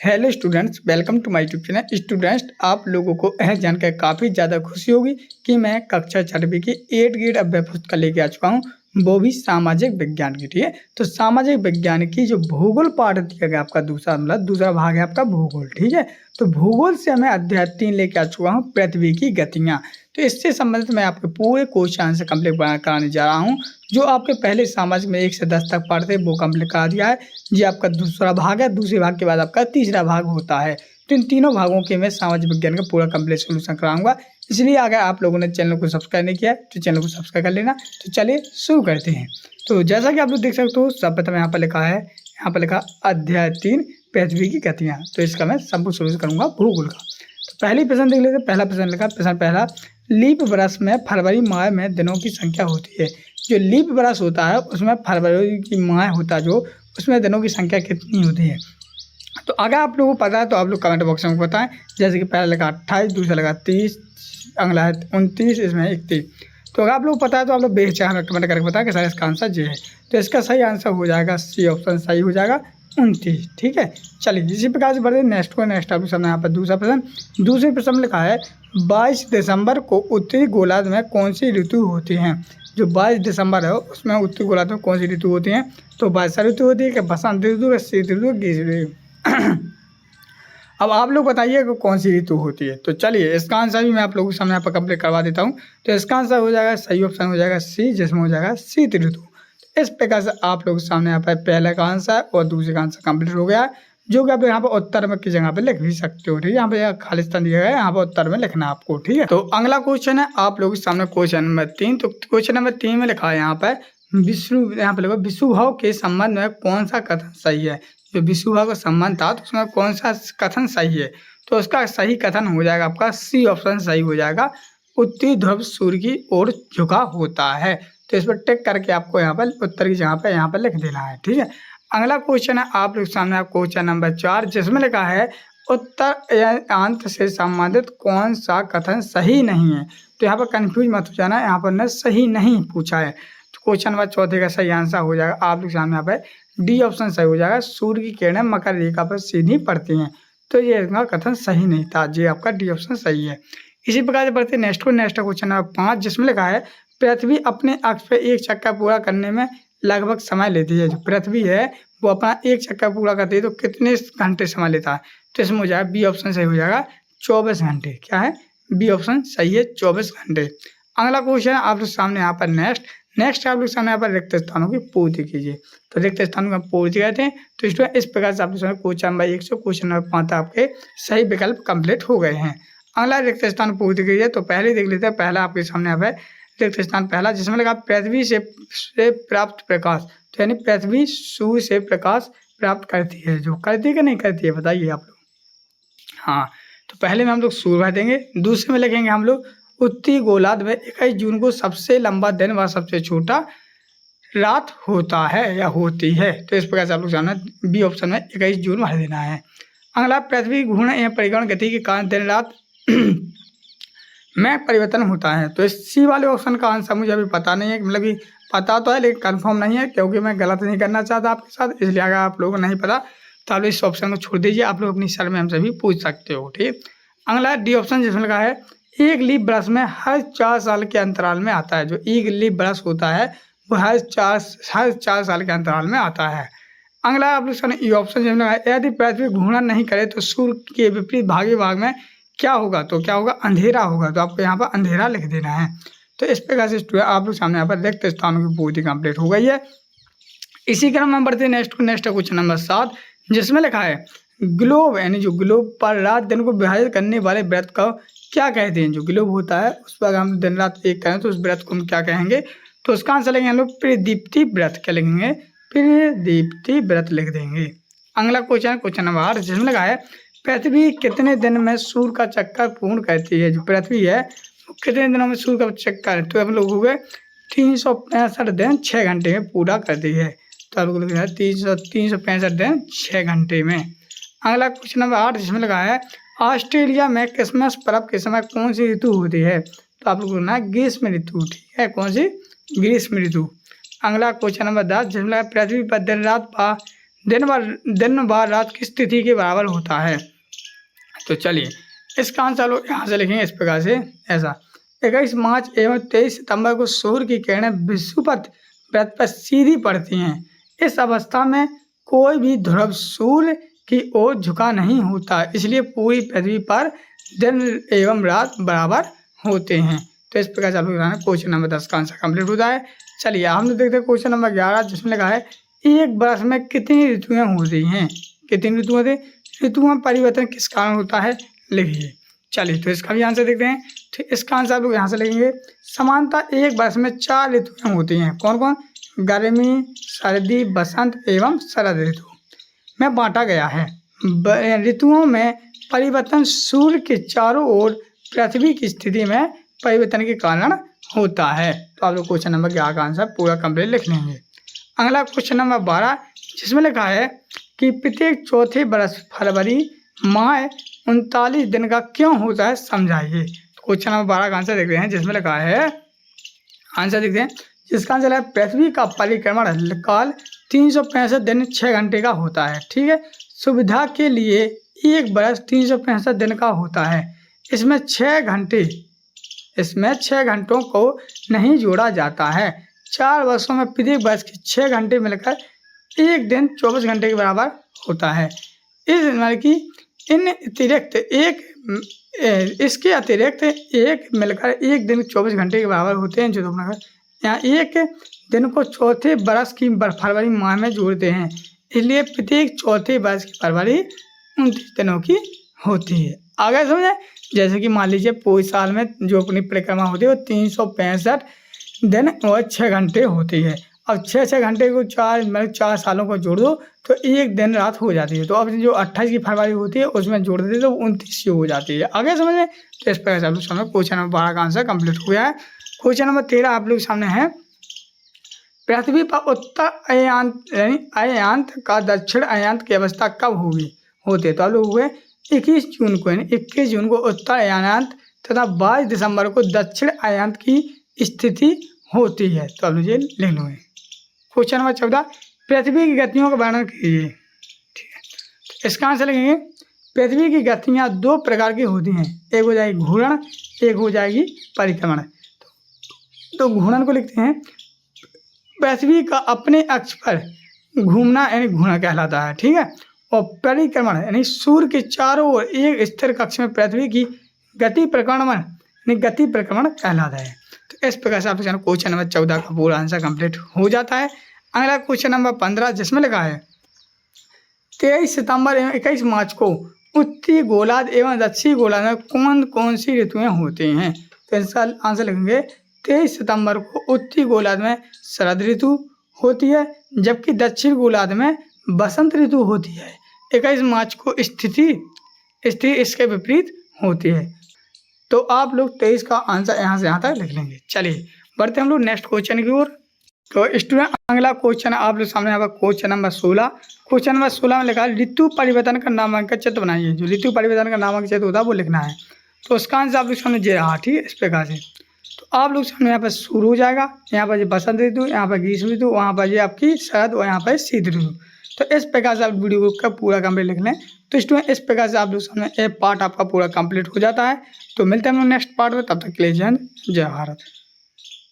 Hello students, welcome to my YouTube channel. Students, आप लोगों को यह जानकर काफ़ी ज़्यादा खुशी होगी कि मैं कक्षा 6वीं की 8 ग्रेड अभ्याय पुस्तक लेके आ चुका हूँ, वो भी सामाजिक विज्ञान की। ठीक है, तो सामाजिक विज्ञान की जो भूगोल पाठ दिया गया आपका दूसरा भाग है आपका भूगोल। ठीक है, तो भूगोल से मैं अध्याय 3 लेके आ चुका हूँ, पृथ्वी की गतियाँ। तो इससे संबंधित मैं आपके पूरे क्वेश्चन आंसर कंप्लीट कराने जा रहा हूँ। जो आपके पहले सामाजिक में 1 से 10 तक पढ़ थे वो कंप्लीट करा दिया है। ये आपका दूसरा भाग है, दूसरे भाग के बाद आपका तीसरा भाग होता है। तो इन तीनों भागों के मैं सामाजिक विज्ञान का पूरा कंप्लीट सोल्यूशन कराऊंगा। इसलिए अगर आप लोगों ने चैनल को सब्सक्राइब नहीं किया है तो चैनल को सब्सक्राइब कर लेना। तो चलिए शुरू करते हैं। तो जैसा कि आप लोग देख सकते हो, सर्वप्रथम यहाँ पर लिखा है, यहाँ पर लिखा अध्याय 3 पृथ्वी की गतियाँ। तो इसका मैं संपूर्ण सोल्यूशन करूंगा भूगोल का। तो पहली प्रश्न देख लेते हैं। पहला प्रश्न लिखा, प्रश्न पहला, लीप वर्ष में फरवरी माह में दिनों की संख्या होती है। जो लीप वर्ष होता है उसमें फरवरी की माह होता है, जो उसमें दिनों की संख्या कितनी होती है। तो अगर आप लोगों को पता है तो आप लोग कमेंट बॉक्स में बताएं। जैसे कि पहला लगा 28, दूसरा लगा 30, अगला है 29, इसमें 31। तो अगर आप लोग को पता है तो आप लोग बेहिचक हमें कमेंट करके बताएं कि सर इसका आंसर ये है। तो इसका सही आंसर हो जाएगा सी ऑप्शन, सही हो जाएगा 29। ठीक है, चलिए इसी प्रकार से बढ़ते नेक्स्ट आप लोग सामने यहाँ पर दूसरा प्रश्न। दूसरे प्रश्न में लिखा है 22 दिसंबर को उत्तरी गोलार्ध में कौन सी ऋतु होती हैं। जो 22 दिसंबर है उसमें उत्तरी गोलार्ध में कौन सी ऋतु होती हैं। तो वर्षा ऋतु होती है कि बसंत ऋतु या शीत ऋतु, ग्रीष्म ऋतु। अब आप लोग बताइए कि कौन सी ऋतु होती है। तो चलिए इसका आंसर भी मैं आप लोगों के सामने यहाँ पर कंप्लीट करवा देता हूँ। तो इसका आंसर हो जाएगा, सही ऑप्शन हो जाएगा सी, जिसमें हो जाएगा शीत ऋतु। तो इस प्रकार से आप लोग के सामने यहाँ पर पहले का आंसर और दूसरे का आंसर कंप्लीट हो गया है, जो कि आप यहाँ पर उत्तर में की जगह पे लिख भी सकते हो। ठीक है, यहाँ पे खालिस्तान दिया गया है, यहाँ पर उत्तर में लिखना आपको। ठीक है, तो अगला क्वेश्चन है आप लोगों के सामने क्वेश्चन नंबर 3। तो क्वेश्चन नंबर 3 में लिखा है यहाँ पर यहाँ पे लिखा विषुभाव के संबंध में कौन सा कथन सही है। जो विषुभाव का संबंध था तो उसमें कौन सा कथन सही है। तो उसका सही कथन हो जाएगा आपका सी ऑप्शन, सही हो जाएगा उत्तरी ध्रुव सूर्य की ओर झुका होता है। तो इस पर टिक करके आपको यहाँ पर उत्तर की जगह पे यहाँ पर लिख देना है। ठीक है, अगला क्वेश्चन है आप लोग सामने क्वेश्चन नंबर 4, जिसमें लिखा है उत्तर अंत से संबंधित कौन सा कथन सही नहीं है। तो यहाँ पर कंफ्यूज मत हो जाना, यहाँ पर न सही नहीं पूछा है। तो क्वेश्चन नंबर 4 का सही आंसर हो जाएगा आप लोग सामने यहाँ पर डी ऑप्शन सही हो जाएगा, सूर्य की किरणें मकर रेखा पर सीधी पड़ती हैं। तो ये इसका कथन सही नहीं था, ये आपका डी ऑप्शन सही है। इसी प्रकार से बढ़ते नेक्स्ट क्वेश्चन नंबर 5, जिसमें लिखा है पृथ्वी अपने अक्ष पे एक चक्कर पूरा करने में लगभग समय लेती है। जो पृथ्वी है वो अपना एक चक्कर पूरा करती है तो कितने घंटे समय लेता है। तो इसमें हो जाएगा बी ऑप्शन सही हो जाएगा 24 घंटे। क्या है, बी ऑप्शन सही है 24 घंटे। अगला क्वेश्चन है आप लोग सामने यहाँ पर नेक्स्ट आप लोग सामने यहाँ पर रिक्त स्थानों की पूर्ति कीजिए। तो रिक्त स्थानों की पूर्ति कहते हैं। तो इस प्रकार से आप लोग सामने क्वेश्चन नंबर 1 से क्वेश्चन नंबर 5 आपके सही विकल्प कंप्लीट हो गए हैं। अगला रिक्त स्थान पूर्ति कीजिए। तो पहले देख लेते हैं, पहला आपके सामने यहाँ पर रिक्त स्थान पहला, जिसमें लगा पृथ्वी से प्राप्त प्रकाश। तो यानी पृथ्वी सूर्य से प्रकाश प्राप्त करती है। जो करती है कि नहीं करती है बताइए आप लोग। हाँ, तो पहले में हम लोग सूर्य भर देंगे। दूसरे में लिखेंगे हम लोग उत्तरी गोलार्ध में 21 जून को सबसे लंबा दिन व सबसे छोटा रात होता है या होती है। तो इस प्रकार से आप लोग जानना बी ऑप्शन में 21 जून भर देना है। अगला पृथ्वी घूर्णन एवं परिक्रमा गति के कारण दिन रात में परिवर्तन होता है। तो इस सी वाले ऑप्शन का आंसर मुझे अभी पता नहीं है, मतलब कि पता तो है लेकिन कंफर्म नहीं है, क्योंकि मैं गलत नहीं करना चाहता आपके साथ। इसलिए अगर आप लोगों को नहीं पता तो आप इस ऑप्शन को छोड़ दीजिए, आप लोग अपनी सर में हमसे भी पूछ सकते हो। ठीक, अगला डी ऑप्शन जिसमें लगा है एक लीप बरस में हर 4 साल के अंतराल में आता है। जो एक लीप बरस होता है वो हर 4 साल के अंतराल में आता है। अगला आप लोग ई ऑप्शन जिसमें लगा है यदि पृथ्वी घूर्णन नहीं करे तो सूर्य के विपरीत भाग में क्या होगा। तो क्या होगा, अंधेरा होगा। तो आपको यहाँ पर अंधेरा लिख देना है। तो इस प्रकार से आप लोग सामने यहाँ पर रिक्त स्थानों की पूर्ति कंप्लीट हो गई है। इसी क्रम में बढ़ते नेक्स्ट क्वेश्चन नंबर 7, जिसमें लिखा है ग्लोब, यानी जो ग्लोब पर रात दिन को विभाजित करने वाले व्रत का क्या कहते हैं। जो ग्लोब होता है उस पर हम दिन रात एक करें तो उस व्रत को हम क्या कहेंगे। तो उसका आंसर लेंगे हम लोग प्रदीप्ति व्रत। क्या लिखेंगे, प्रदीप्ति व्रत लिख देंगे। अगला क्वेश्चन नंबर 8, जिसमें लगा है पृथ्वी कितने दिन में सूर्य का चक्कर पूर्ण करती है। जो पृथ्वी है वो कितने दिनों में सूर्य का चक्कर, तो हम लोग हो गए 365 दिन 6 घंटे में पूरा करती है। तो आप लोग 365 दिन 6 घंटे में। अगला क्वेश्चन नंबर 8, जिसमें लगा है ऑस्ट्रेलिया में क्रिसमस पर्व के समय कौन सी ऋतु होती है। तो आप लोग ना ग्रीष्म ऋतु। ठीक है, कौन सी, ग्रीष्म ऋतु। अगला क्वेश्चन नंबर 10, जिसमें लगा पृथ्वी पर दिन दिन व रात की स्थिति के बराबर होता है। तो चलिए इसका आंसर लोग यहाँ से लिखेंगे इस प्रकार से, ऐसा 21 मार्च एवं 23 सितंबर को सूर्य की किरणें विषुवत वृत्त पर सीधी पड़ती हैं। इस अवस्था में कोई भी ध्रुव सूर्य की ओर झुका नहीं होता, इसलिए पूरी पृथ्वी पर दिन एवं रात बराबर होते हैं। तो इस प्रकार से आप लोग क्वेश्चन नंबर 10 का आंसर कंप्लीट होता है। चलिए हम लोग देखते हैं क्वेश्चन नंबर 11, जिसमें लिखा है एक वर्ष में कितनी ऋतुएं होती हैं। कितनी ऋतु होती है? ऋतुओं में परिवर्तन किस कारण होता है, लिखिए। चलिए तो इसका भी आंसर देखते हैं। ठीक, इसका आंसर आप लोग यहाँ से लिखेंगे। समानतः एक वर्ष में 4 ऋतुएं होती हैं। कौन कौन? गर्मी, सर्दी, बसंत एवं शरद ऋतु में बांटा गया है। ऋतुओं में परिवर्तन सूर्य के चारों ओर पृथ्वी की स्थिति में परिवर्तन के कारण होता है। तो आप लोग क्वेश्चन नंबर 11 का आंसर पूरा कंप्लीट लिख लेंगे। अगला क्वेश्चन नंबर 12, जिसमें लिखा है कि प्रत्येक चौथे बरस फरवरी माह 39 दिन का क्यों होता है, समझाइए। क्वेश्चन नंबर 12 का आंसर देखते हैं, जिसमें लिखा है, आंसर देखते हैं जिसका आंसर है पृथ्वी का परिक्रमण काल 365 दिन 6 घंटे का होता है। ठीक है, सुविधा के लिए एक बरस 365 दिन का होता है। इसमें 6 घंटों को नहीं जोड़ा जाता है। 4 वर्षों में प्रत्येक वर्ष के 6 घंटे मिलकर एक दिन 24 घंटे के बराबर होता है। इसके अतिरिक्त एक मिलकर एक दिन 24 घंटे के बराबर होते हैं, जो अपना यहाँ एक दिन को चौथे बरस की फरवरी माह में जोड़ते हैं, इसलिए प्रत्येक चौथे बरस की फरवरी 29 दिनों की होती है। आगे समझे, जैसे कि मान लीजिए पूरे साल में जो अपनी परिक्रमा होती है वो 365 दिन और 6 घंटे होती है। अब 6 घंटे को 4 सालों को जोड़ दो तो एक दिन रात हो जाती है। तो अब जो 28 की फरवरी होती है उसमें जोड़ देते तो 29 हो जाती है। आगे समझ में, तो इस प्रकार से आप लोग सामने क्वेश्चन नंबर 12 का आंसर कंप्लीट हो गया है। क्वेश्चन नंबर 13 आप लोग सामने है, पृथ्वी पर उत्तर अयांत का दक्षिण अयांत की अवस्था कब होती है। तो आप लोग हुए 21 जून को, यानी 21 जून को उत्तर अयांत तथा 22 दिसंबर को दक्षिण अयांत की स्थिति होती है। तो आप लोग ये लिख लो। क्वेश्चन नंबर 14, पृथ्वी की गतियों का वर्णन कीजिए। ठीक है, तो इसका आंसर लिखेंगे, पृथ्वी की गतियाँ 2 प्रकार की होती हैं, एक हो जाएगी घूर्णन, एक हो जाएगी परिक्रमण। तो घूर्णन को लिखते हैं, पृथ्वी का अपने अक्ष पर घूमना यानी घूर्णन कहलाता है। ठीक है, और परिक्रमण यानी सूर्य के चारों ओर एक स्थिर कक्ष में पृथ्वी की गति परिक्रमण कहलाता है। तो इस प्रकार से आप क्वेश्चन नंबर 14 का पूरा आंसर कंप्लीट हो जाता है। अगला क्वेश्चन नंबर 15, जिसमें लिखा है 23 सितंबर एवं 21 मार्च को उत्तरी गोलार्ध एवं दक्षिणी गोलार्ध में कौन कौन सी ऋतुएं होती हैं। तो इसका आंसर लिखेंगे, 23 सितंबर को उत्तरी गोलार्ध में शरद ऋतु होती है, जबकि दक्षिण गोलार्ध में बसंत ऋतु होती है। 21 मार्च को स्थिति इसके विपरीत होती है। तो आप लोग 23 का आंसर यहाँ से यहाँ तक लिख लेंगे। चलिए बढ़ते हम लोग नेक्स्ट क्वेश्चन की ओर। तो स्टूडेंट अगला क्वेश्चन आप लोग सामने यहाँ पर क्वेश्चन नंबर 16। क्वेश्चन नंबर 16 में लिखा है ऋतु परिवर्तन का नामांकन चित्र बनाइए। जो ऋतु परिवर्तन का नामांकन चित्र होता है वो लिखना है। तो उसका आंसर आप लोग सामने जे रहा, ठीक है, इस प्रकार से। तो आप लोग सामने यहाँ पर शुरू हो जाएगा, यहाँ पर बसंत ऋतु, यहाँ पर ग्रीष्म ऋतु, वहाँ पर ये आपकी शरद और यहाँ पर शीत ऋतु। तो इस प्रकार से आप वीडियो का पूरा कंप्लीट लिख लें। तो स्टूडेंट इस प्रकार से आप लोग सामने एक पार्ट आपका पूरा कंप्लीट हो जाता है। तो मिलते हैं हम लोग नेक्स्ट पार्ट में, तब तक के लिए जय हिंद, जय भारत।